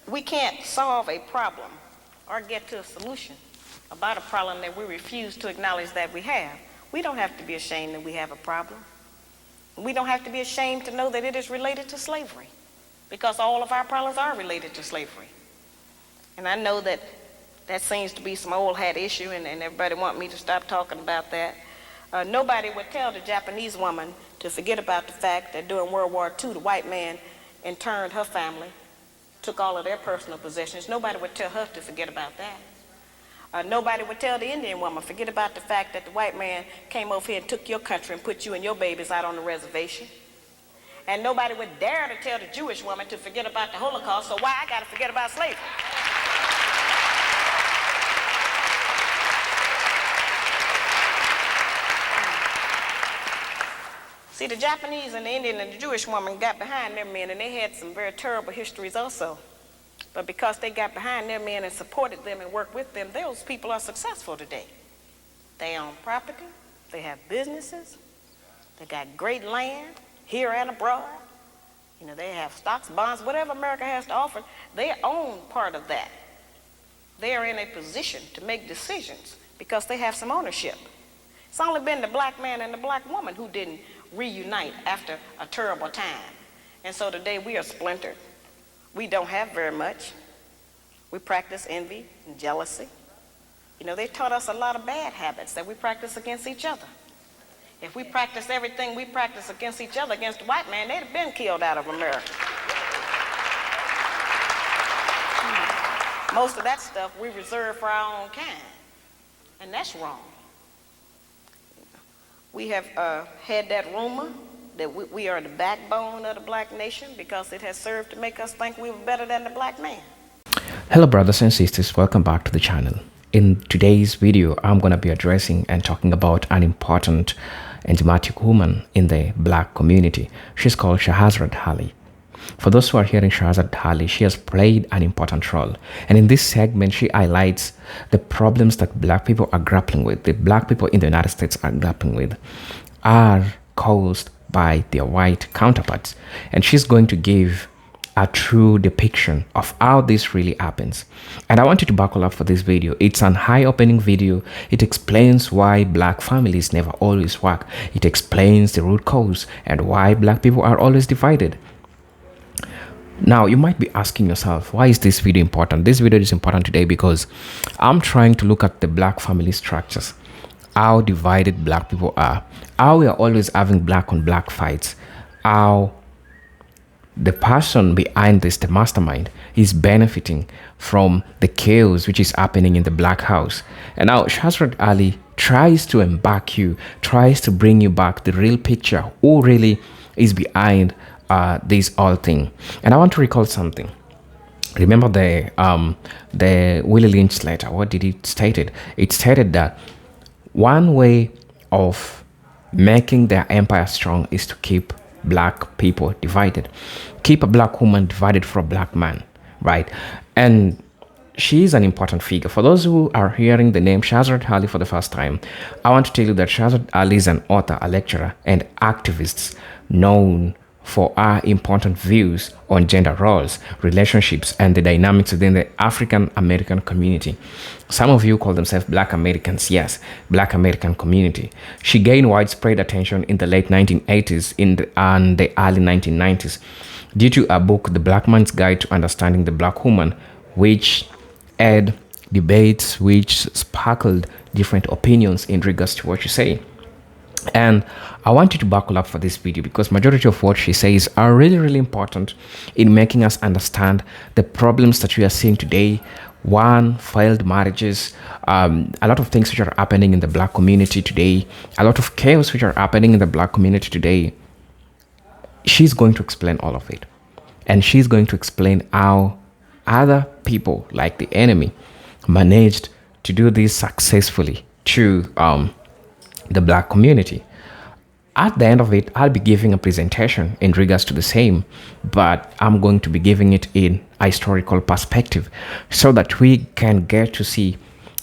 we can't solve a problem or get to a solution about a problem that we refuse to acknowledge that we have. We don't have to be ashamed that we have a problem. We don't have to be ashamed to know that it is related to slavery, because all of our problems are related to slavery. And I know that that seems to be some old hat issue, and everybody want me to stop talking about that. Nobody would tell the Japanese woman to forget about the fact that during World War II, the white man interned her family, took all of their personal possessions. Nobody would tell her to forget about that. Nobody would tell the Indian woman, forget about the fact that the white man came over here and took your country and put you and your babies out on the reservation. And nobody would dare to tell the Jewish woman to forget about the Holocaust, so why I gotta forget about slavery? See, the Japanese and the Indian and the Jewish woman got behind their men, and they had some very terrible histories also. But because they got behind their men and supported them and worked with them, those people are successful today. They own property, they have businesses, they got great land here and abroad. You know, they have stocks, bonds, whatever America has to offer, they own part of that. They are in a position to make decisions because they have some ownership. It's only been the black man and the black woman who didn't reunite after a terrible time. And so today we are splintered. We don't have very much. We practice envy and jealousy. You know, they taught us a lot of bad habits that we practice against each other. If we practice everything we practice against each other, against the white man, they'd have been killed out of America. Most of that stuff we reserve for our own kind, and that's wrong. We have had that rumor that we are the backbone of the black nation because it has served to make us think we were better than the black man. Hello brothers and sisters, welcome back to the channel. In today's video, I'm going to be addressing and talking about an important and dramatic woman in the black community. She's called Shahzrad Ali. For those who are hearing Shahzrad Ali, she has played an important role. And in this segment, she highlights the problems that black people are grappling with, the black people in the United States are grappling with, are caused by their white counterparts. And she's going to give a true depiction of how this really happens. And I want you to buckle up for this video. It's an eye-opening video. It explains why black families never always work. It explains the root cause and why black people are always divided. Now, you might be asking yourself, why is this video important? This video is important today because I'm trying to look at the black family structures, how divided black people are, how we are always having black on black fights, how the person behind this, the mastermind, is benefiting from the chaos which is happening in the black house. And now Shahzrad Ali tries to embark you, tries to bring you back the real picture, who really is behind this whole thing. And I want to recall something. Remember the Willie Lynch letter. What did it stated? It stated that one way of making their empire strong is to keep black people divided, keep a black woman divided from a black man, right? And she is an important figure. For those who are hearing the name Shahzrad Ali for the first time, I want to tell you that Shahzrad Ali is an author, a lecturer, and activist known for our important views on gender roles, relationships, and the dynamics within the African American community. Some of you call themselves Black Americans. Yes, Black American community. She gained widespread attention in the late 1980s and the early 1990s due to a book, The Black Man's Guide to Understanding the Black Woman, which had debates which sparkled different opinions in regards to what you say. And I want you to buckle up for this video because majority of what she says are really, really important in making us understand the problems that we are seeing today. One, failed marriages, a lot of things which are happening in the black community today, a lot of chaos which are happening in the black community today. She's going to explain all of it. And she's going to explain how other people like the enemy managed to do this successfully to the black community. At the end of it, I'll be giving a presentation in regards to the same, but I'm going to be giving it in a historical perspective so that we can get to see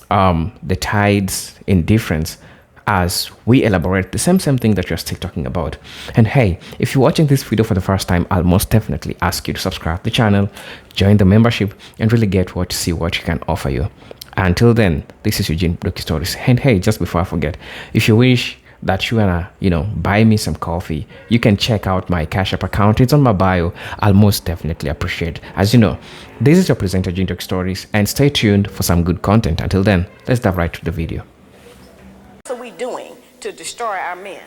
the tides in difference, as we elaborate the same thing that you're still talking about. And hey, if you're watching this video for the first time, I'll most definitely ask you to subscribe to the channel, join the membership, and really get what to see what you can offer you. Until then, this is Eugene Doki Stories. And hey, just before I forget, if you wish that you wanna, buy me some coffee, you can check out my Cash App account. It's on my bio. I'll most definitely appreciate. As you know, this is your presenter, Eugene Doki Stories, and stay tuned for some good content. Until then, let's dive right to the video. What are we doing to destroy our men,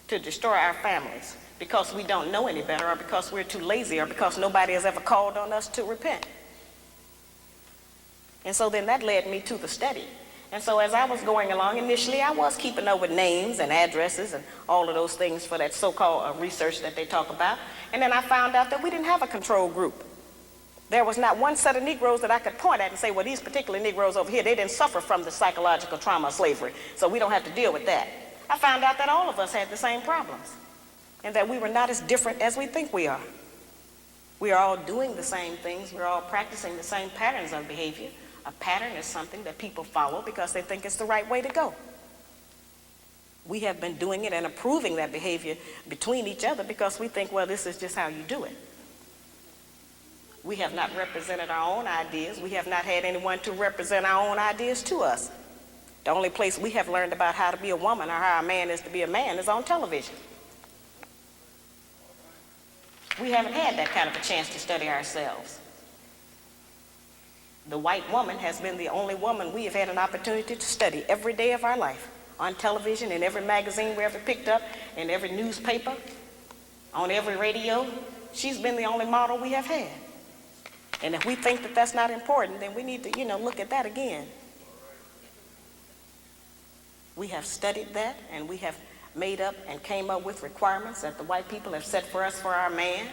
to destroy our families, because we don't know any better, or because we're too lazy, or because nobody has ever called on us to repent? And so then that led me to the study. And so as I was going along, initially I was keeping up with names and addresses and all of those things for that so-called research that they talk about. And then I found out that we didn't have a control group. There was not one set of Negroes that I could point at and say, well, these particular Negroes over here, they didn't suffer from the psychological trauma of slavery, so we don't have to deal with that. I found out that all of us had the same problems, and that we were not as different as we think we are. We are all doing the same things. We're all practicing the same patterns of behavior. A pattern is something that people follow because they think it's the right way to go. We have been doing it and approving that behavior between each other because we think, well, this is just how you do it. We have not represented our own ideas. We have not had anyone to represent our own ideas to us. The only place we have learned about how to be a woman or how a man is to be a man is on television. We haven't had that kind of a chance to study ourselves. The white woman has been the only woman we have had an opportunity to study every day of our life, on television, in every magazine we ever picked up, in every newspaper, on every radio. She's been the only model we have had. And if we think that that's not important, then we need to, look at that again. We have studied that, and we have made up and came up with requirements that the white people have set for us for our man.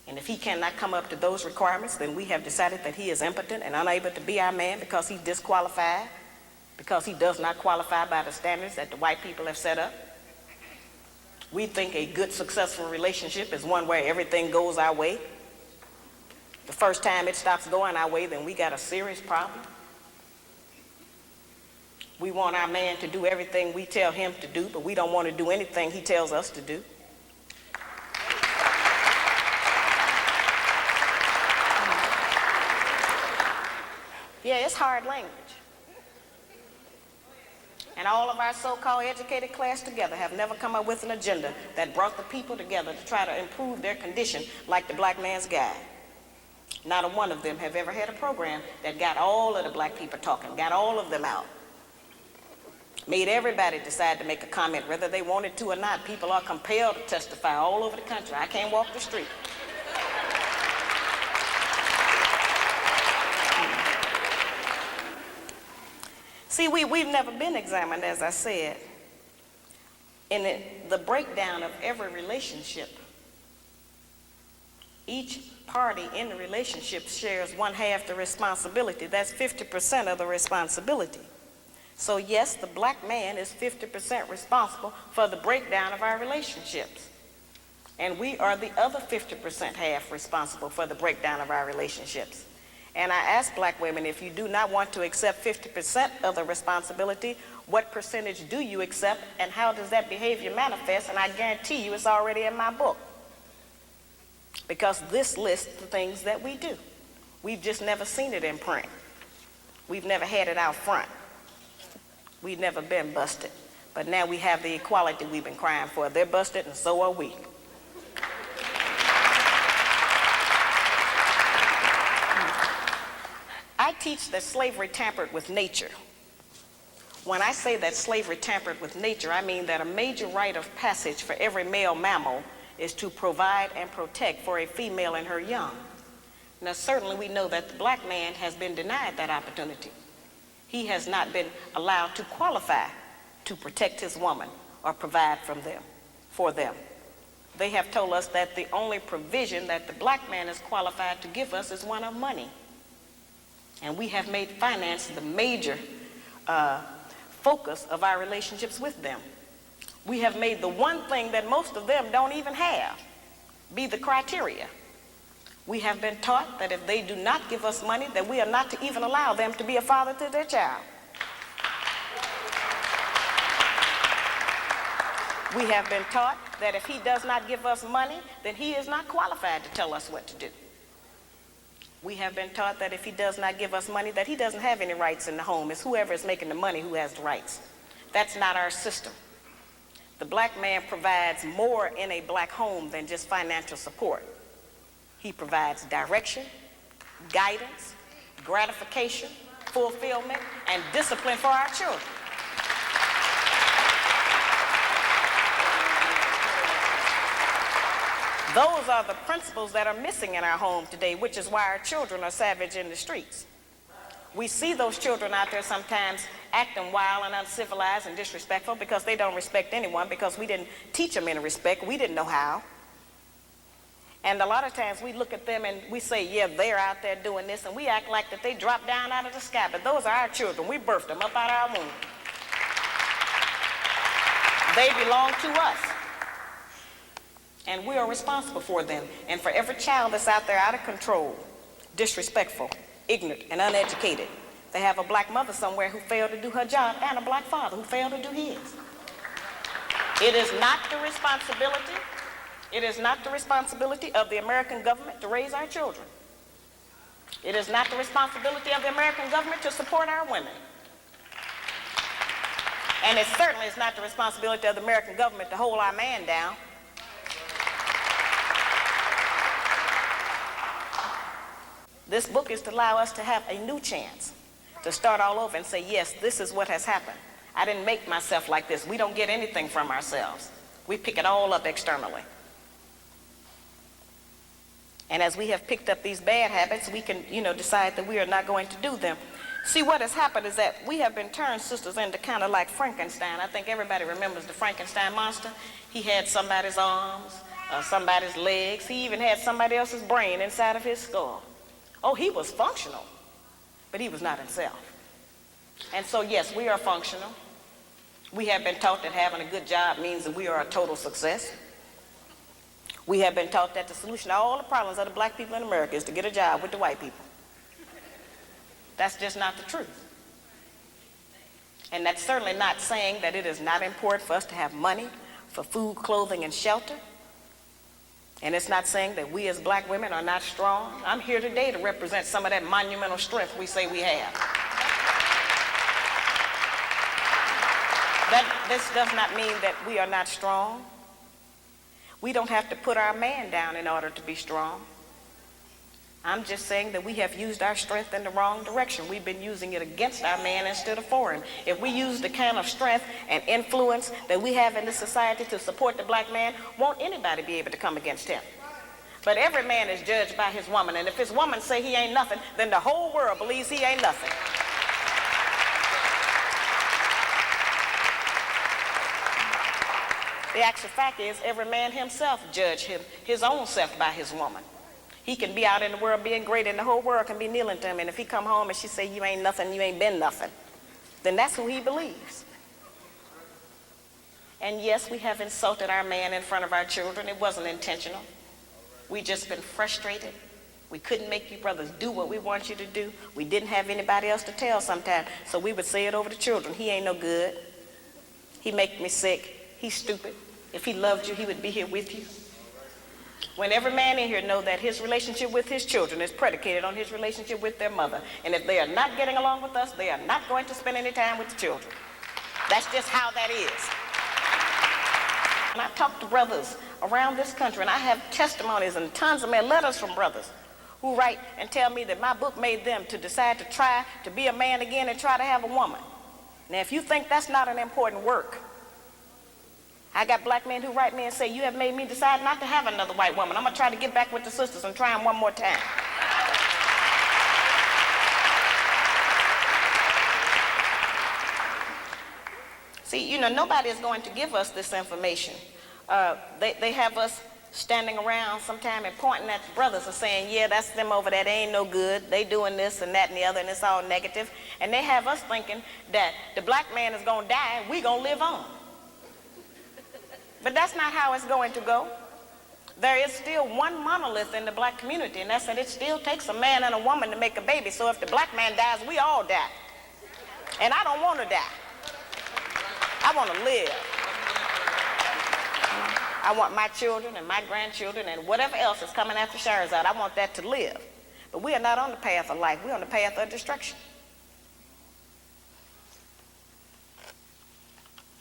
And if he cannot come up to those requirements, then we have decided that he is impotent and unable to be our man because he's disqualified, because he does not qualify by the standards that the white people have set up. We think a good, successful relationship is one where everything goes our way. The first time it stops going our way, then we got a serious problem. We want our man to do everything we tell him to do, but we don't want to do anything he tells us to do. Yeah, it's hard language. And all of our so-called educated class together have never come up with an agenda that brought the people together to try to improve their condition like the Black Man's Guide. Not a one of them have ever had a program that got all of the black people talking, got all of them out. Made everybody decide to make a comment whether they wanted to or not. People are compelled to testify all over the country. I can't walk the street. See, we've never been examined, as I said. In the breakdown of every relationship, each party in the relationship shares 1/2 the responsibility. That's 50% of the responsibility. So yes, the black man is 50% responsible for the breakdown of our relationships. And we are the other 50% half responsible for the breakdown of our relationships. And I ask black women, if you do not want to accept 50% of the responsibility, what percentage do you accept, and how does that behavior manifest? And I guarantee you it's already in my book. Because this lists the things that we do. We've just never seen it in print. We've never had it out front. We've never been busted. But now we have the equality we've been crying for. They're busted and so are we. I teach that slavery tampered with nature. When I say that slavery tampered with nature, I mean that a major rite of passage for every male mammal is to provide and protect for a female and her young. Now, certainly we know that the black man has been denied that opportunity. He has not been allowed to qualify to protect his woman or provide for them. They have told us that the only provision that the black man is qualified to give us is one of money. And we have made finance the major focus of our relationships with them. We have made the one thing that most of them don't even have be the criteria. We have been taught that if they do not give us money, that we are not to even allow them to be a father to their child. We have been taught that if he does not give us money, then he is not qualified to tell us what to do. We have been taught that if he does not give us money, that he doesn't have any rights in the home. It's whoever is making the money who has the rights. That's not our system. The black man provides more in a black home than just financial support. He provides direction, guidance, gratification, fulfillment, and discipline for our children. Those are the principles that are missing in our home today, which is why our children are savage in the streets. We see those children out there sometimes acting wild and uncivilized and disrespectful because they don't respect anyone, because we didn't teach them any respect. We didn't know how. And a lot of times we look at them and we say, yeah, they're out there doing this, and we act like that they dropped down out of the sky, but those are our children. We birthed them up out of our womb. They belong to us. And we are responsible for them. And for every child that's out there out of control, disrespectful, ignorant, and uneducated, they have a black mother somewhere who failed to do her job, and a black father who failed to do his. It is not the responsibility of the American government to raise our children. It is not the responsibility of the American government to support our women. And it certainly is not the responsibility of the American government to hold our man down. This book is to allow us to have a new chance to start all over and say, yes, this is what has happened. I didn't make myself like this. We don't get anything from ourselves. We pick it all up externally. And as we have picked up these bad habits, we can, decide that we are not going to do them. See, what has happened is that we have been turned, sisters, into kind of like Frankenstein. I think everybody remembers the Frankenstein monster. He had somebody's arms, somebody's legs. He even had somebody else's brain inside of his skull. Oh, he was functional, but he was not himself. And so, yes, we are functional. We have been taught that having a good job means that we are a total success. We have been taught that the solution to all the problems of the black people in America is to get a job with the white people. That's just not the truth. And that's certainly not saying that it is not important for us to have money for food, clothing, and shelter. And it's not saying that we as black women are not strong. I'm here today to represent some of that monumental strength we say we have. This does not mean that we are not strong. We don't have to put our man down in order to be strong. I'm just saying that we have used our strength in the wrong direction. We've been using it against our man instead of for him. If we use the kind of strength and influence that we have in this society to support the black man, won't anybody be able to come against him? But every man is judged by his woman, and if his woman say he ain't nothing, then the whole world believes he ain't nothing. The actual fact is, every man himself judge his own self by his woman. He can be out in the world being great, and the whole world can be kneeling to him. And if he come home and she say, you ain't nothing, you ain't been nothing, then that's who he believes. And yes, we have insulted our man in front of our children. It wasn't intentional. We just been frustrated. We couldn't make you brothers do what we want you to do. We didn't have anybody else to tell sometimes, so we would say it over the children. He ain't no good. He make me sick. He's stupid. If he loved you, he would be here with you. When every man in here know that his relationship with his children is predicated on his relationship with their mother. And if they are not getting along with us, they are not going to spend any time with the children. That's just how that is. And I talk to brothers around this country, and I have testimonies and tons of letters from brothers who write and tell me that my book made them to decide to try to be a man again and try to have a woman. Now, if you think that's not an important work, I got black men who write me and say, you have made me decide not to have another white woman. I'm going to try to get back with the sisters and try them one more time. See, nobody is going to give us this information. They have us standing around sometime and pointing at the brothers and saying, yeah, that's them over there. They ain't no good. They doing this and that and the other, and it's all negative. And they have us thinking that the black man is going to die and we going to live on. But that's not how it's going to go. There is still one monolith in the black community, and that's that it still takes a man and a woman to make a baby. So if the black man dies, we all die. And I don't want to die. I want to live. I want my children and my grandchildren and whatever else is coming after Shahzrad, I want that to live. But we are not on the path of life. We're on the path of destruction.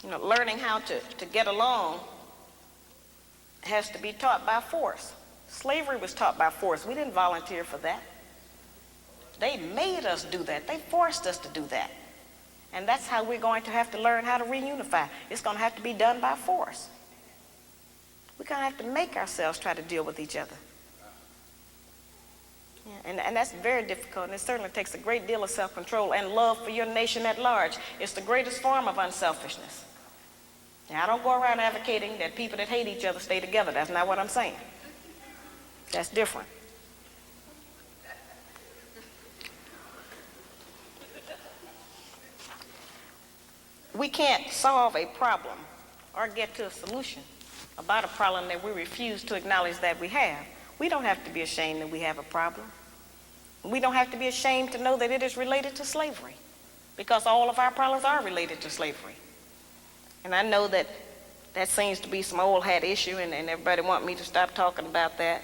You know, learning how to get along has to be taught by force. Slavery was taught by force. We didn't volunteer for that. They made us do that. They forced us to do that. And that's how we're going to have to learn how to reunify. It's going to have to be done by force. We're going to have to make ourselves try to deal with each other. Yeah, and that's very difficult, and it certainly takes a great deal of self-control and love for your nation at large. It's the greatest form of unselfishness. Now, I don't go around advocating that people that hate each other stay together. That's not what I'm saying. That's different. We can't solve a problem or get to a solution about a problem that we refuse to acknowledge that we have. We don't have to be ashamed that we have a problem. We don't have to be ashamed to know that it is related to slavery, because all of our problems are related to slavery. And I know that that seems to be some old hat issue, and everybody want me to stop talking about that.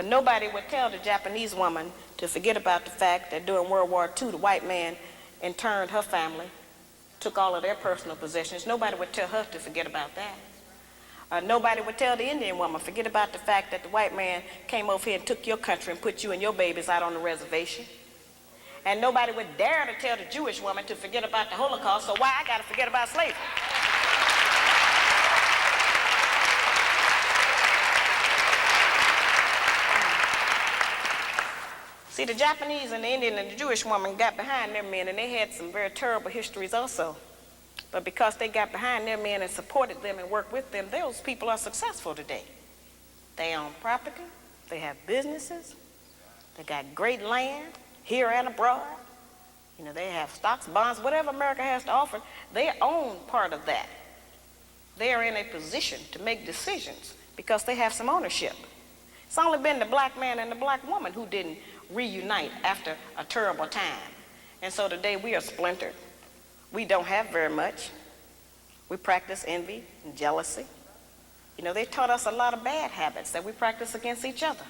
Nobody would tell the Japanese woman to forget about the fact that during World War II, the white man interned her family, took all of their personal possessions. Nobody would tell her to forget about that. Nobody would tell the Indian woman, forget about the fact that the white man came over here and took your country and put you and your babies out on the reservation. And nobody would dare to tell the Jewish woman to forget about the Holocaust, so why I got to forget about slavery? See, the Japanese and the Indian and the Jewish woman got behind their men, and they had some very terrible histories also. But because they got behind their men and supported them and worked with them, those people are successful today. They own property, they have businesses, they got great land here and abroad. You know, they have stocks, bonds, whatever America has to offer, they own part of that. They are in a position to make decisions because they have some ownership. It's only been the black man and the black woman who didn't reunite after a terrible time. And so today we are splintered. We don't have very much. We practice envy and jealousy. You know, they taught us a lot of bad habits that we practice against each other.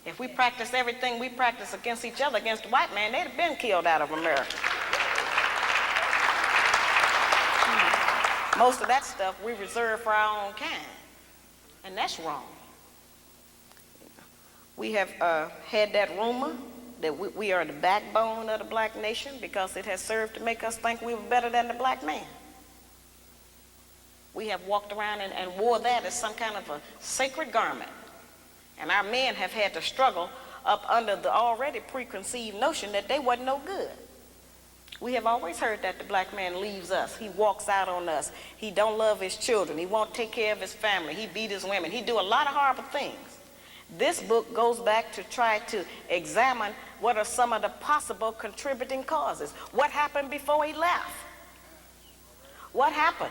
If we practice everything we practice against each other, against the white man, they'd have been killed out of America. Most of that stuff we reserve for our own kind, and that's wrong. We have had that rumor that we are the backbone of the black nation because it has served to make us think we were better than the black man. We have walked around and wore that as some kind of a sacred garment. And our men have had to struggle up under the already preconceived notion that they wasn't no good. We have always heard that the black man leaves us. He walks out on us. He don't love his children. He won't take care of his family. He beat his women. He do a lot of horrible things. This book goes back to try to examine what are some of the possible contributing causes. What happened before he left? What happened?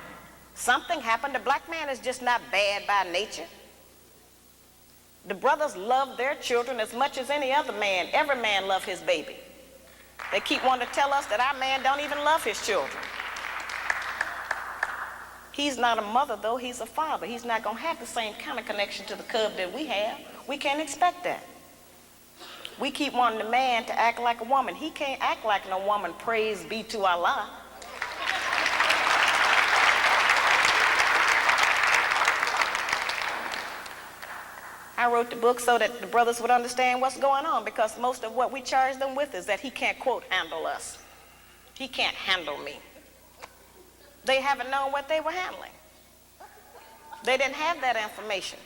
Something happened. The black man is just not bad by nature. The brothers love their children as much as any other man. Every man loves his baby. They keep wanting to tell us that our man don't even love his children. He's not a mother, though. He's a father. He's not going to have the same kind of connection to the cub that we have. We can't expect that. We keep wanting the man to act like a woman. He can't act like no woman, praise be to Allah. I wrote the book so that the brothers would understand what's going on, because most of what we charge them with is that he can't, quote, handle us. He can't handle me. They haven't known what they were handling. They didn't have that information.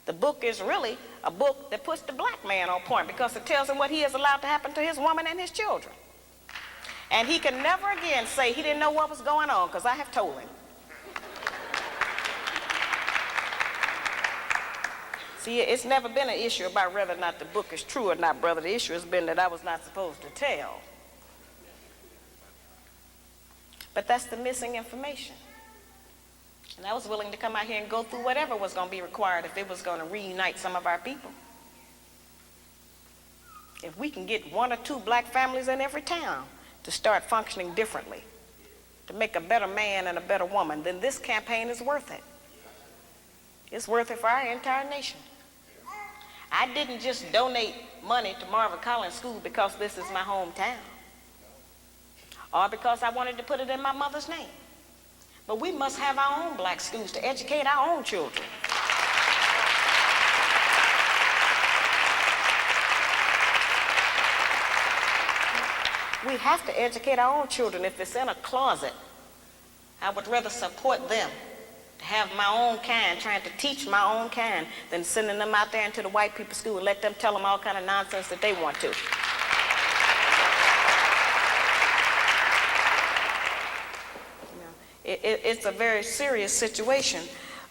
The book is really a book that puts the black man on point, because it tells him what he has allowed to happen to his woman and his children. And he can never again say he didn't know what was going on, because I have told him. See, it's never been an issue about whether or not the book is true or not, brother. The issue has been that I was not supposed to tell. But that's the missing information. And I was willing to come out here and go through whatever was going to be required if it was going to reunite some of our people. If we can get 1 or 2 black families in every town to start functioning differently, to make a better man and a better woman, then this campaign is worth it. It's worth it for our entire nation. I didn't just donate money to Marvin Collins School because this is my hometown, or because I wanted to put it in my mother's name. But we must have our own black schools to educate our own children. We have to educate our own children. If it's in a closet, I would rather support them, to have my own kind, trying to teach my own kind, than sending them out there into the white people's school and let them tell them all kind of nonsense that they want to. It's a very serious situation.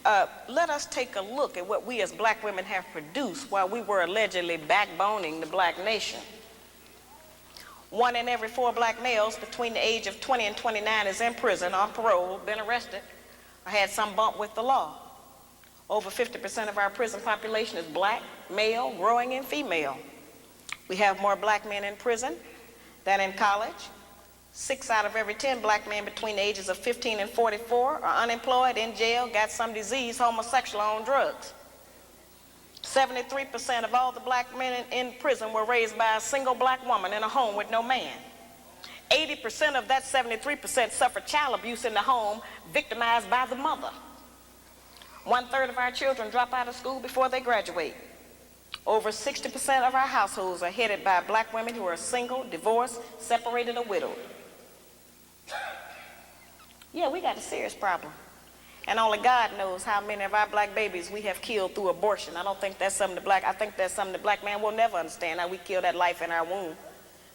Let us take a look at what we as black women have produced while we were allegedly backboning the black nation. 1 in every 4 black males between the age of 20 and 29 is in prison, on parole, been arrested, or had some bump with the law. Over 50% of our prison population is black, male, growing, and female. We have more black men in prison than in college. 6 out of every 10 black men between the ages of 15 and 44 are unemployed, in jail, got some disease, homosexual, on drugs. 73% of all the black men in prison were raised by a single black woman in a home with no man. 80% of that 73% suffered child abuse in the home, victimized by the mother. 1/3 of our children drop out of school before they graduate. Over 60% of our households are headed by black women who are single, divorced, separated, or widowed. Yeah, we got a serious problem. And only God knows how many of our black babies we have killed through abortion. I don't think that's something I think that's something the black man will never understand, how we kill that life in our womb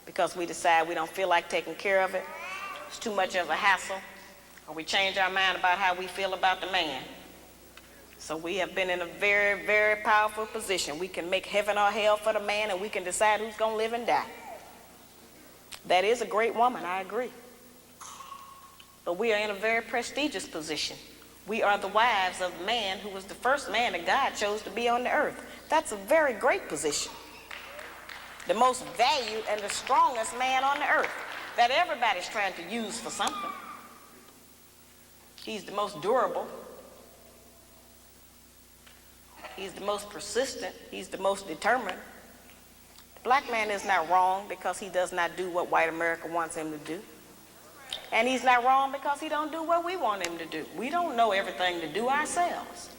because we decide we don't feel like taking care of it. It's too much of a hassle. Or we change our mind about how we feel about the man. So we have been in a very, very powerful position. We can make heaven or hell for the man, and we can decide who's going to live and die. That is a great woman, I agree. But we are in a very prestigious position. We are the wives of the man who was the first man that God chose to be on the earth. That's a very great position. The most valued and the strongest man on the earth that everybody's trying to use for something. He's the most durable. He's the most persistent. He's the most determined. The black man is not wrong because he does not do what white America wants him to do. And he's not wrong because he don't do what we want him to do. We don't know everything to do ourselves.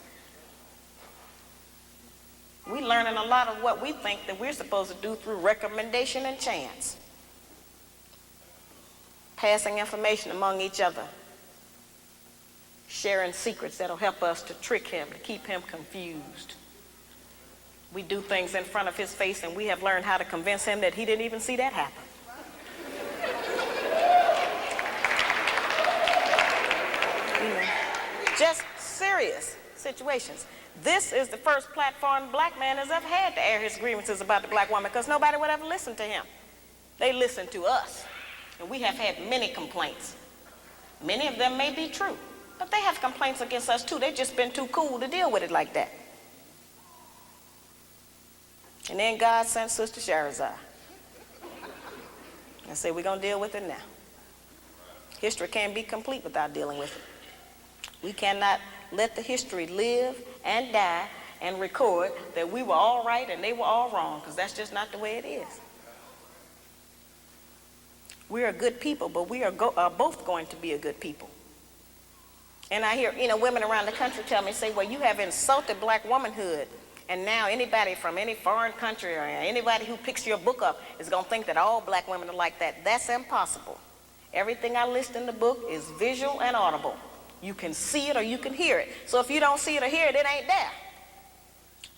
We're learning a lot of what we think that we're supposed to do through recommendation and chance. Passing information among each other. Sharing secrets that'll help us to trick him, to keep him confused. We do things in front of his face, and we have learned how to convince him that he didn't even see that happen. Just serious situations. This is the first platform the black man has ever had to air his grievances about the black woman, because nobody would ever listen to him. They listen to us. And we have had many complaints. Many of them may be true, but they have complaints against us too. They've just been too cool to deal with it like that. And then God sent Sister Shahzrad and said, we're going to deal with it now. History can't be complete without dealing with it. We cannot let the history live and die and record that we were all right and they were all wrong, because that's just not the way it is. We are good people, but we are both going to be a good people. And I hear, women around the country tell me, say, well, you have insulted black womanhood, and now anybody from any foreign country or anybody who picks your book up is going to think that all black women are like that. That's impossible. Everything I list in the book is visual and audible. You can see it or you can hear it. So if you don't see it or hear it, it ain't there.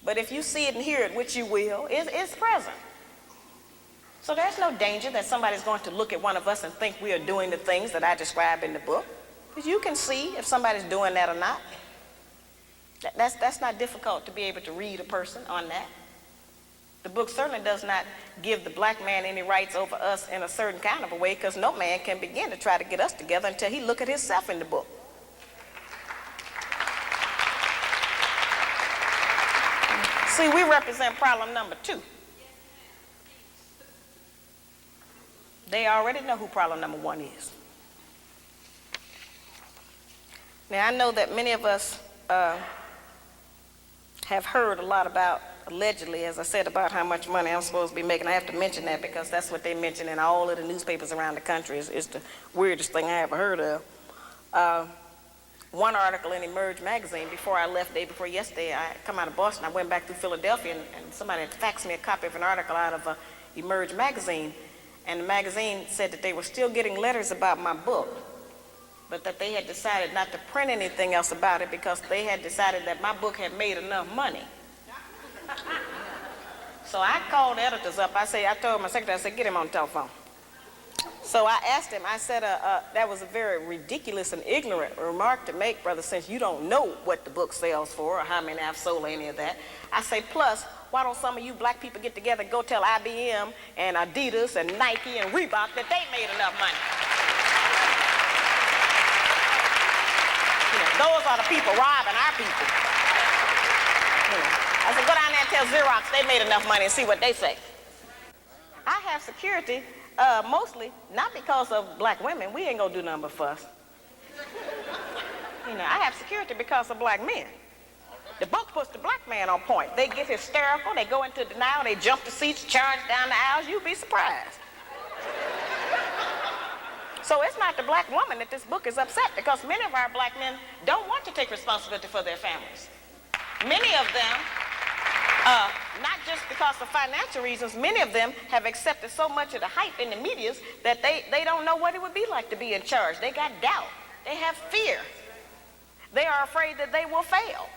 But if you see it and hear it, which you will, it's present. So there's no danger that somebody's going to look at one of us and think we are doing the things that I describe in the book. Because you can see if somebody's doing that or not. That's not difficult to be able to read a person on that. The book certainly does not give the black man any rights over us in a certain kind of a way, because no man can begin to try to get us together until he look at himself in the book. See, we represent problem number 2. They already know who problem number 1 is. Now, I know that many of us have heard a lot about, allegedly, as I said, about how much money I'm supposed to be making. I have to mention that because that's what they mention in all of the newspapers around the country. Is the weirdest thing I ever heard of. One article in Emerge magazine, before I left, day before yesterday, I come out of Boston, I went back through Philadelphia, and somebody had faxed me a copy of an article out of Emerge magazine, and the magazine said that they were still getting letters about my book, but that they had decided not to print anything else about it because they had decided that my book had made enough money. So I called the editors up. I told my secretary, I said, get him on the telephone. So I asked him, I said, that was a very ridiculous and ignorant remark to make, brother, since you don't know what the book sells for or how many I've sold or any of that. I say, plus, why don't some of you black people get together and go tell IBM and Adidas and Nike and Reebok that they made enough money? Those are the people robbing our people. I said, go down there and tell Xerox they made enough money and see what they say. I have security, mostly not because of black women. We ain't gonna do nothing but fuss. I have security because of black men. The book puts the black man on point. They get hysterical, they go into denial, they jump the seats, charge down the aisles. You'd be surprised. So it's not the black woman that this book is upset, because many of our black men don't want to take responsibility for their families. Many of them, not just because of financial reasons, many of them have accepted so much of the hype in the media that they don't know what it would be like to be in charge. They got doubt. They have fear. They are afraid that they will fail.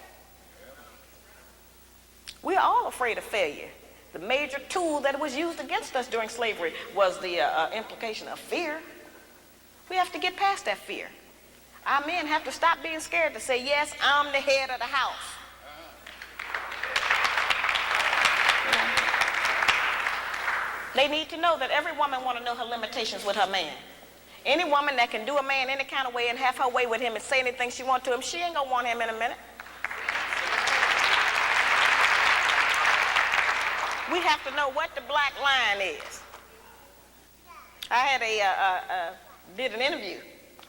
We are all afraid of failure. The major tool that was used against us during slavery was the implication of fear. We have to get past that fear. Our men have to stop being scared to say, yes, I'm the head of the house. They need to know that every woman wants to know her limitations with her man. Any woman that can do a man any kind of way and have her way with him and say anything she wants to him, she ain't gonna want him in a minute. We have to know what the black line is. I had did an interview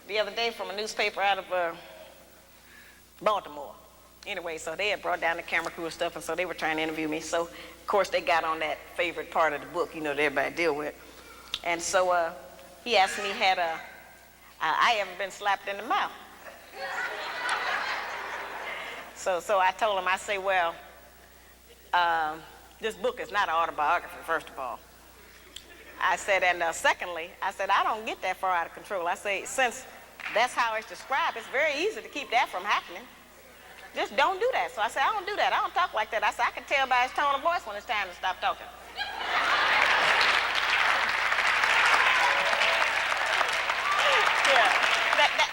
the other day from a newspaper out of Baltimore. Anyway, so they had brought down the camera crew and stuff, and so they were trying to interview me. So, of course, they got on that favorite part of the book, that everybody deal with. And so he asked me, had I ever been slapped in the mouth? So I told him, I say, well, this book is not an autobiography, first of all. I said, and secondly, I said, I don't get that far out of control. I say, since that's how it's described, it's very easy to keep that from happening. Just don't do that. So I said, I don't do that. I don't talk like that. I said, I can tell by his tone of voice when it's time to stop talking. Yeah,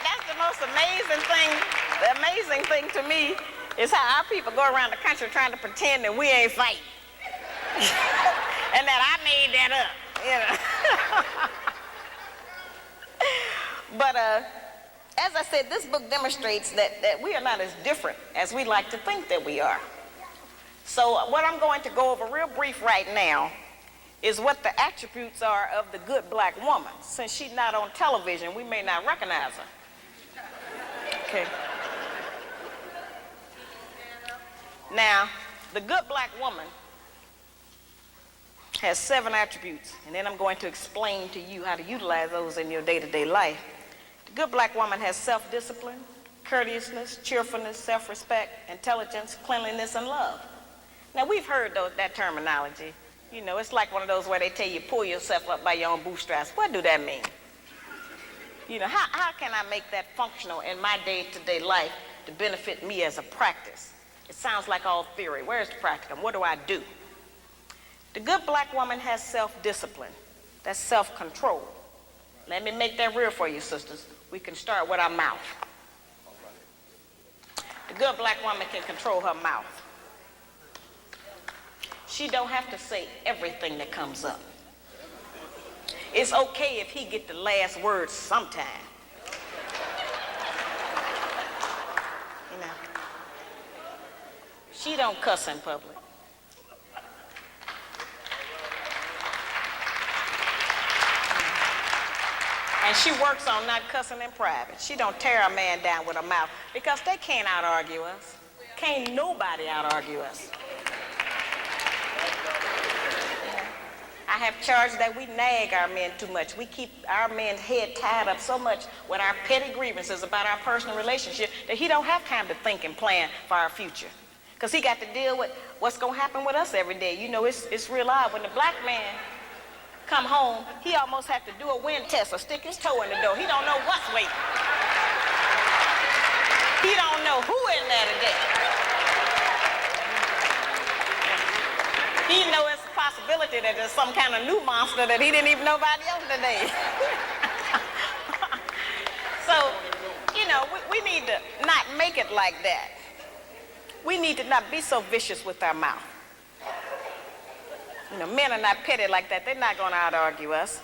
that's the most amazing thing. The amazing thing to me is how our people go around the country trying to pretend that we ain't fighting. And that I made that up. But as I said, this book demonstrates that we are not as different as we like to think that we are. So what I'm going to go over real brief right now is what the attributes are of the good black woman. Since she's not on television, we may not recognize her. Okay. Now, the good black woman has 7 attributes, and then I'm going to explain to you how to utilize those in your day-to-day life. The good black woman has self-discipline, courteousness, cheerfulness, self-respect, intelligence, cleanliness, and love. Now, we've heard that terminology. It's like one of those where they tell you, pull yourself up by your own bootstraps. What do that mean? How can I make that functional in my day-to-day life to benefit me as a practice? It sounds like all theory. Where's the practicum? What do I do? The good black woman has self-discipline. That's self-control. Let me make that real for you, sisters. We can start with our mouth. The good black woman can control her mouth. She don't have to say everything that comes up. It's okay if he get the last word sometime. She don't cuss in public. And she works on not cussing in private. She don't tear a man down with her mouth, because they can't out-argue us. Can't nobody out-argue us. I have charged that we nag our men too much. We keep our men's head tied up so much with our petty grievances about our personal relationship that he don't have time to think and plan for our future. Because he got to deal with what's going to happen with us every day. You know, it's real odd. When the black man come home, he almost have to do a wind test or stick his toe in the door. He don't know what's waiting. He don't know who in there today. He know it's a possibility that there's some kind of new monster that he didn't even know about yesterday. So, you know, we need to not make it like that. We need to not be so vicious with our mouth. You know, men are not petty like that. They're not going to out-argue us.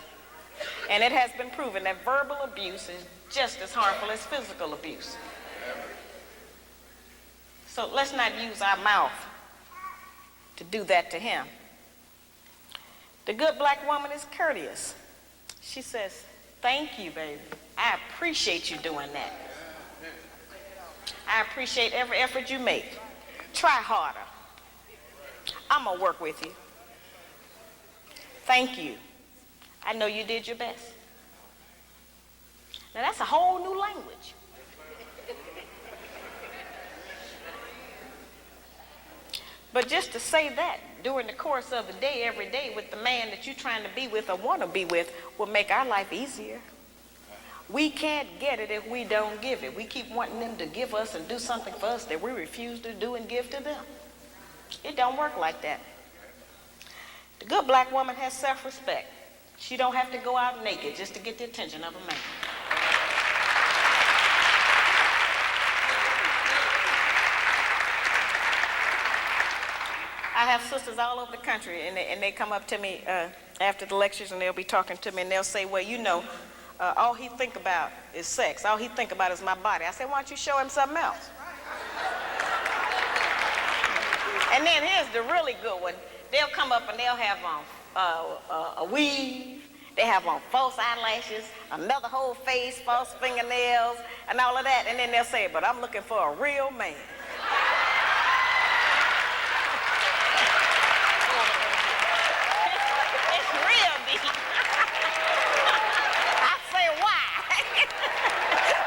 And it has been proven that verbal abuse is just as harmful as physical abuse. So let's not use our mouth to do that to him. The good black woman is courteous. She says, thank you, baby. I appreciate you doing that. I appreciate every effort you make. Try harder. I'm going to work with you. Thank you. I know you did your best. Now that's a whole new language. But just to say that during the course of the day, every day, with the man that you're trying to be with or want to be with, will make our life easier. We can't get it if we don't give it. We keep wanting them to give us and do something for us that we refuse to do and give to them. It don't work like that. The good black woman has self-respect. She don't have to go out naked just to get the attention of a man. I have sisters all over the country, and they come up to me after the lectures, and they'll be talking to me, and they'll say, well, you know, all he think about is sex. All he think about is my body. I say, why don't you show him something else? And then here's the really good one. They'll come up and they'll have on a weave. They have on false eyelashes, another whole face, false fingernails, and all of that. And then they'll say, but I'm looking for a real man. It's real deep. I say, why?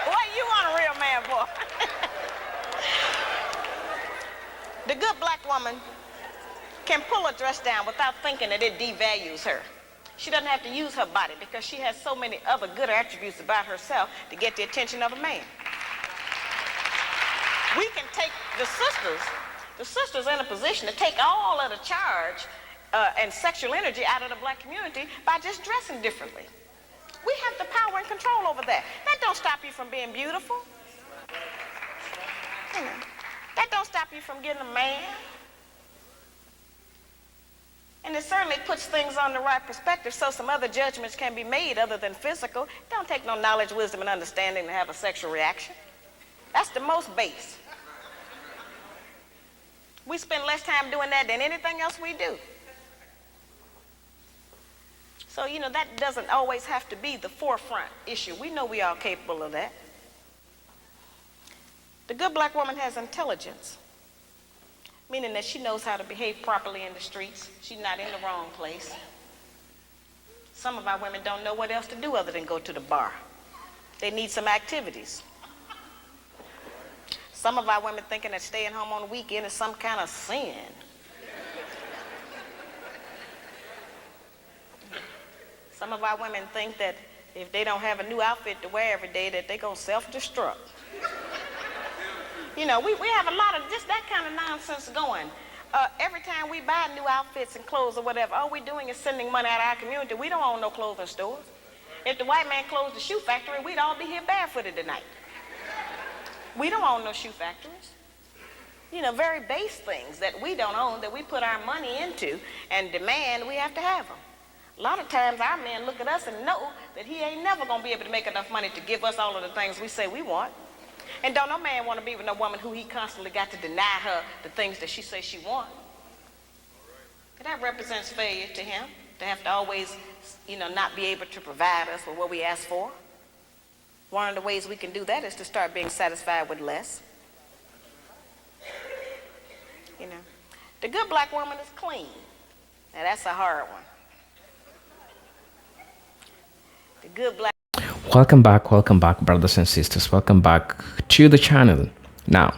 What you want a real man for? The good black woman can pull a dress down without thinking that it devalues her. She doesn't have to use her body because she has so many other good attributes about herself to get the attention of a man. We can take the sisters in a position to take all of the charge and sexual energy out of the black community by just dressing differently. We have the power and control over that. That don't stop you from being beautiful. You know, that don't stop you from getting a man. And it certainly puts things on the right perspective so some other judgments can be made other than physical. It don't take no knowledge, wisdom, and understanding to have a sexual reaction. That's the most base. We spend less time doing that than anything else we do. So, you know, that doesn't always have to be the forefront issue. We know we are capable of that. The good black woman has intelligence, meaning that she knows how to behave properly in the streets. She's not in the wrong place. Some of our women don't know what else to do other than go to the bar. They need some activities. Some of our women thinking that staying home on the weekend is some kind of sin. Some of our women think that if they don't have a new outfit to wear every day, that they're going to self-destruct. You know, we have a lot of just that kind of nonsense going. Every time we buy new outfits and clothes or whatever, all we're doing is sending money out of our community. We don't own no clothing stores. If the white man closed the shoe factory, we'd all be here barefooted tonight. We don't own no shoe factories. You know, very base things that we don't own, that we put our money into and demand we have to have them. A lot of times our men look at us and know that he ain't never going to be able to make enough money to give us all of the things we say we want. And don't no man want to be with no woman who he constantly got to deny her the things that she says she wants. But that represents failure to him, to have to always, you know, not be able to provide us with what we ask for. One of the ways we can do that is to start being satisfied with less. you know. The good black woman is clean. Now that's a hard one. The good black. Welcome back, brothers and sisters. Welcome back to the channel. Now,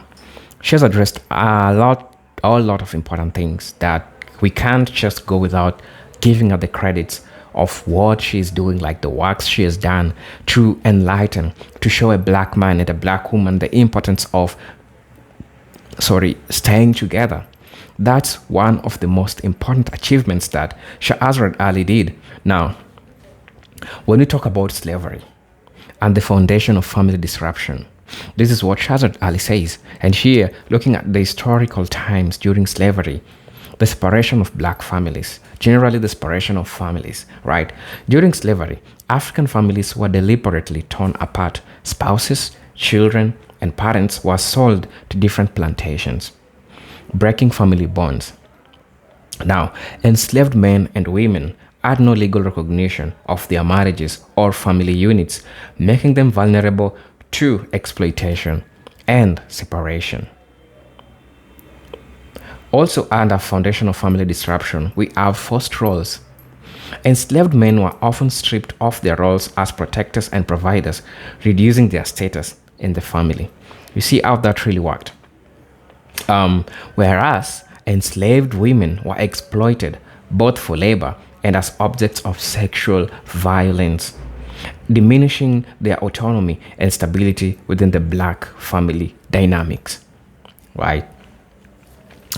she has addressed a lot of important things that we can't just go without giving her the credits of what she's doing, like the works she has done to enlighten, to show a black man and a black woman the importance of staying together. That's one of the most important achievements that Shahzrad Ali did. Now, when we talk about slavery and the foundation of family disruption, this is what Shahzrad Ali says. And here, looking at the historical times during slavery, the separation of black families, generally the separation of families, right? During slavery, African families were deliberately torn apart. Spouses, children, and parents were sold to different plantations, breaking family bonds. Now, enslaved men and women had no legal recognition of their marriages or family units, making them vulnerable to exploitation and separation. Also, under foundation of family disruption, we have forced roles. Enslaved men were often stripped of their roles as protectors and providers, reducing their status in the family. You see how that really worked. Whereas enslaved women were exploited both for labor and as objects of sexual violence, diminishing their autonomy and stability within the black family dynamics, right?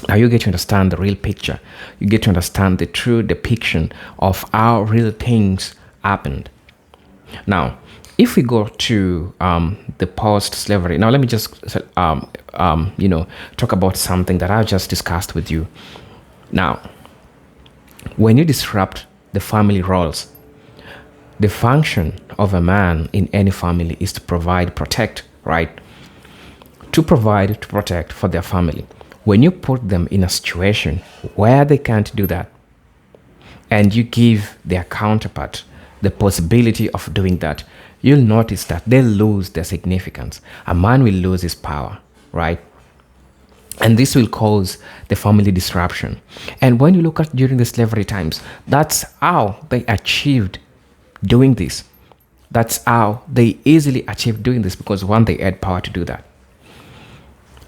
Now you get to understand the real picture. You get to understand the true depiction of how real things happened. Now, if we go to the post-slavery, now let me just talk about something that I just discussed with you. Now, when you disrupt the family roles, the function of a man in any family is to provide, protect, right? To provide, to protect for their family. When you put them in a situation where they can't do that, and you give their counterpart the possibility of doing that, you'll notice that they'll lose their significance. A man will lose his power, right? And this will cause the family disruption. And when you look at during the slavery times, that's how they achieved doing this. That's how they easily achieved doing this, because one, they had power to do that.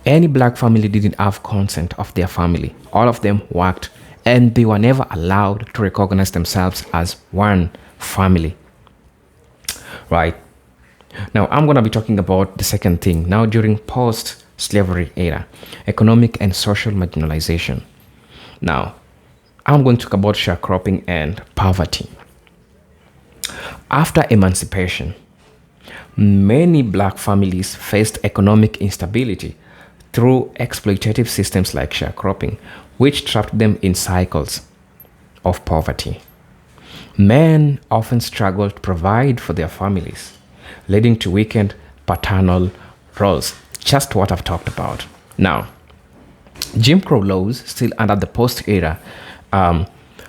Any black family didn't have consent of their family. All of them worked, and they were never allowed to recognize themselves as one family, right? Now, I'm going to be talking about the second thing. Now, during post-slavery era, economic and social marginalization. Now, I'm going to talk about sharecropping and poverty. After emancipation, many black families faced economic instability through exploitative systems like sharecropping, which trapped them in cycles of poverty. Men often struggled to provide for their families, leading to weakened paternal roles, just what I've talked about. Now, Jim Crow laws, still under the post-era,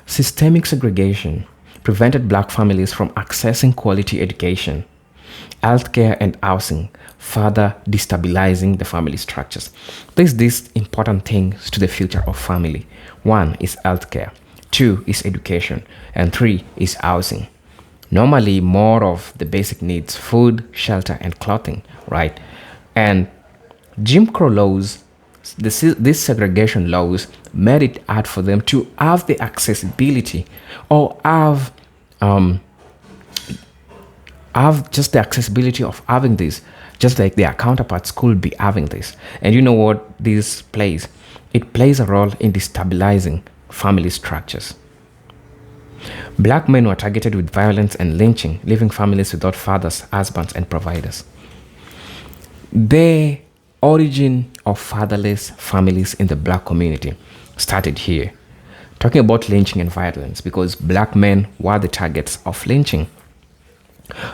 systemic segregation prevented black families from accessing quality education, healthcare, and housing, further destabilizing the family structures. There's these important things to the future of family. One is healthcare, two is education, and three is housing. Normally, more of the basic needs, food, shelter, and clothing, right? And Jim Crow laws, these segregation laws made it hard for them to have the accessibility or have just the accessibility of having this, just like their counterparts could be having this. And you know what this plays? It plays a role in destabilizing family structures. Black men were targeted with violence and lynching, leaving families without fathers, husbands, and providers. The origin of fatherless families in the black community started here. Talking about lynching and violence, because black men were the targets of lynching.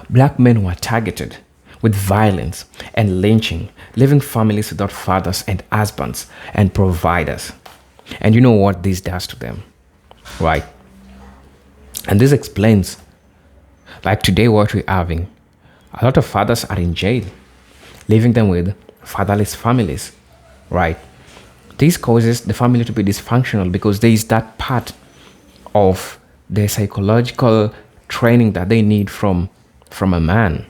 Black men were targeted with violence and lynching, leaving families without fathers and husbands and providers. And you know what this does to them, right? And this explains, like today, what we're having. A lot of fathers are in jail, leaving them with fatherless families, right? This causes the family to be dysfunctional because there is that part of the psychological training that they need from a man.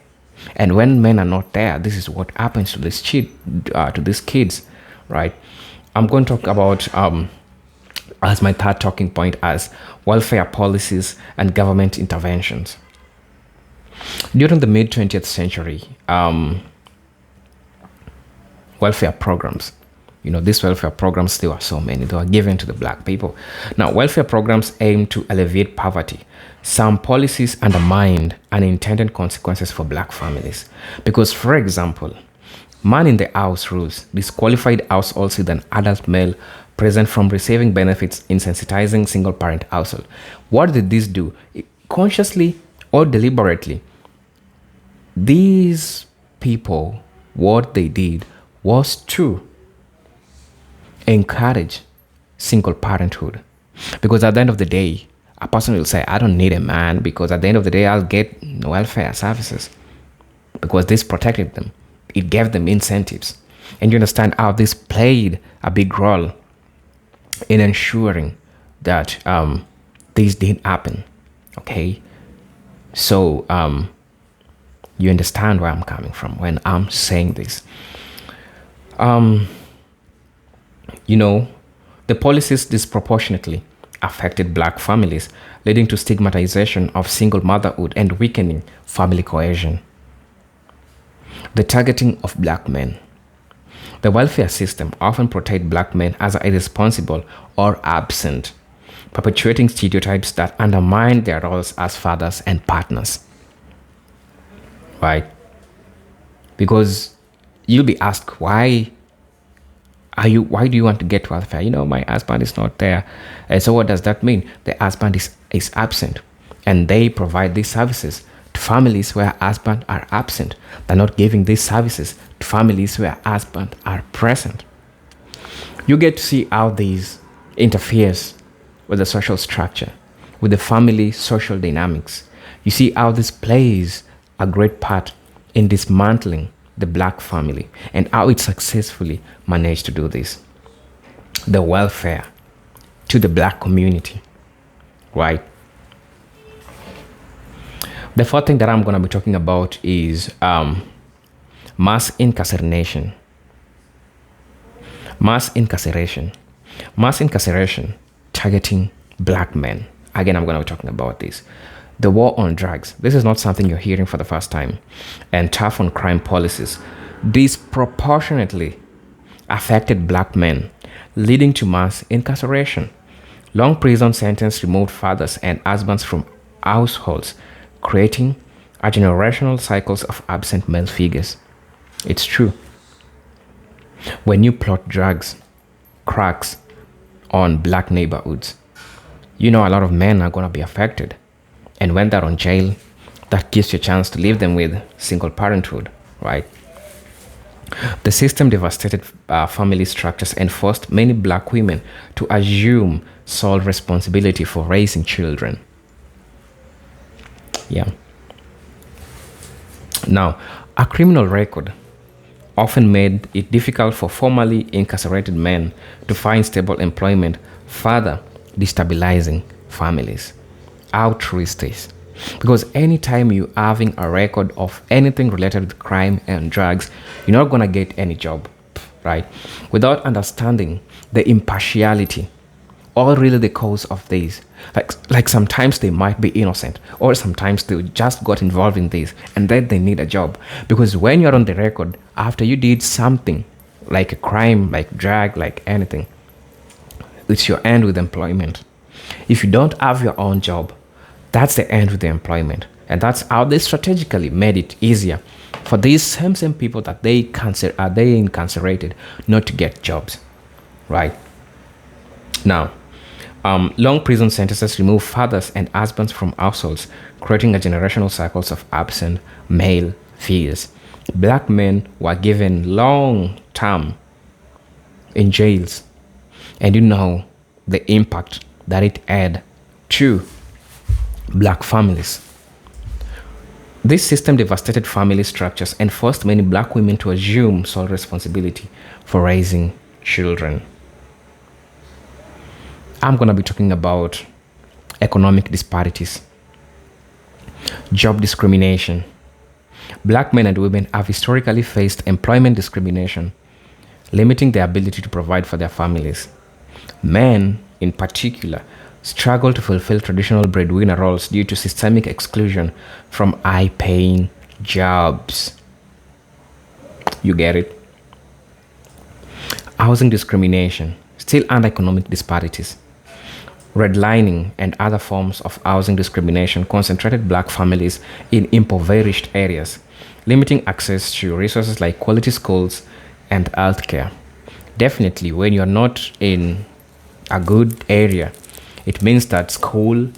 And when men are not there, this is what happens to to these kids, right? I'm going to talk about as my third talking point as welfare policies and government interventions. During the mid 20th century, welfare programs, these welfare programs, there were so many, they were given to the black people. Now, welfare programs aim to alleviate poverty. Some policies undermined unintended consequences for black families. Because, for example, man in the house rules disqualified households with an adult male present from receiving benefits in sensitizing single parent household. What did this do? Consciously or deliberately, these people, what they did was to encourage single parenthood. Because at the end of the day, a person will say, I don't need a man because at the end of the day, I'll get welfare services. Because this protected them. It gave them incentives. And you understand how this played a big role in ensuring that this didn't happen. Okay? So you understand where I'm coming from when I'm saying this. The policies disproportionately affected black families, leading to stigmatization of single motherhood and weakening family cohesion. The targeting of black men. The welfare system often portrayed black men as irresponsible or absent, perpetuating stereotypes that undermine their roles as fathers and partners. Right? Because you'll be asked, why do you want to get welfare? My husband is not there. And so what does that mean? The husband is absent. And they provide these services to families where husbands are absent. They're not giving these services to families where husbands are present. You get to see how these interferes with the social structure, with the family social dynamics. You see how this plays a great part in dismantling the black family and how it successfully managed to do this. The welfare to the black community, right? The fourth thing that I'm going to be talking about is mass incarceration. Mass incarceration targeting black men. Again, I'm going to be talking about this. The war on drugs. This is not something you're hearing for the first time. And tough on crime policies disproportionately affected black men, leading to mass incarceration. Long prison sentence removed fathers and husbands from households, creating a generational cycles of absent male figures. It's true. When you plot drugs, cracks on black neighborhoods, a lot of men are going to be affected. And when they're on jail, that gives you a chance to leave them with single parenthood, right? The system devastated family structures and forced many black women to assume sole responsibility for raising children. Yeah. Now, a criminal record often made it difficult for formerly incarcerated men to find stable employment, further destabilizing families. How true is this? Because anytime you're having a record of anything related to crime and drugs, you're not going to get any job, right? Without understanding the impartiality or really the cause of these. Like sometimes they might be innocent, or sometimes they just got involved in this and then they need a job. Because when you're on the record, after you did something like a crime, like drug, like anything, it's your end with employment. If you don't have your own job, that's the end with the employment. And that's how they strategically made it easier for these same people that they incarcerated not to get jobs, right? Now, long prison sentences remove fathers and husbands from households, creating a generational cycles of absent male figures. Black men were given long term in jails, and the impact that it had to black families. This system devastated family structures and forced many black women to assume sole responsibility for raising children. I'm going to be talking about economic disparities, job discrimination. Black men and women have historically faced employment discrimination, limiting their ability to provide for their families. Men, in particular, struggle to fulfill traditional breadwinner roles due to systemic exclusion from high-paying jobs. You get it? Housing discrimination, still under economic disparities. Redlining and other forms of housing discrimination concentrated black families in impoverished areas, limiting access to resources like quality schools and healthcare. Definitely, when you're not in a good area, it means that school,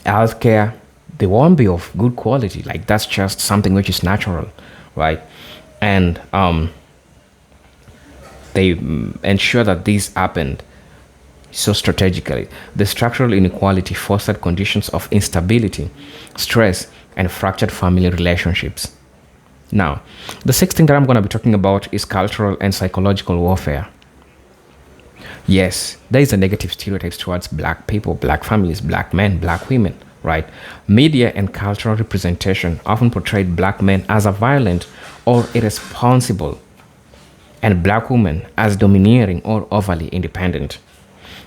healthcare, they won't be of good quality. Like that's just something which is natural, right? And they ensure that this happened so strategically. The structural inequality fostered conditions of instability, stress, and fractured family relationships. Now, the sixth thing that I'm going to be talking about is cultural and psychological warfare. Yes, there is a negative stereotypes towards black people, black families, black men, black women, right? Media and cultural representation often portrayed black men as a violent or irresponsible, and black women as domineering or overly independent.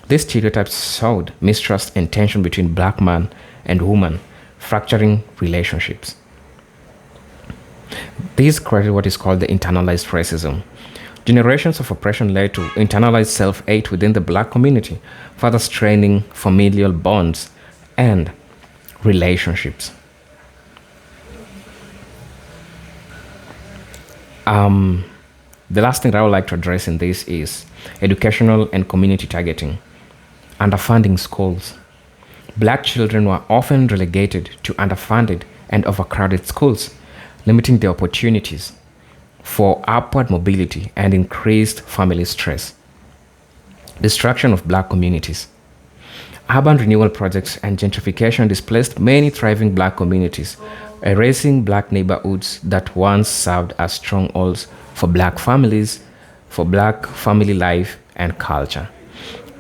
These stereotypes sowed mistrust and tension between black man and woman, fracturing relationships. This created what is called the internalized racism. Generations of oppression led to internalized self-hate within the black community, further straining familial bonds and relationships. The last thing that I would like to address in this is educational and community targeting. Underfunding schools. Black children were often relegated to underfunded and overcrowded schools, limiting their opportunities for upward mobility and increased family stress. Destruction of black communities. Urban renewal projects and gentrification displaced many thriving black communities, erasing black neighborhoods that once served as strongholds for black families, for black family life and culture.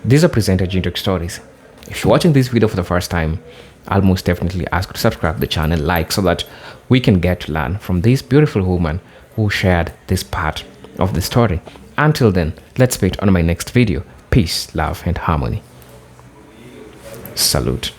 These are presented Generic Stories. If you're watching this video for the first time, I'll most definitely ask you to subscribe to the channel, like, so that we can get to learn from this beautiful woman who shared this part of the story. Until then, let's meet on my next video. Peace, love, and harmony. Salute.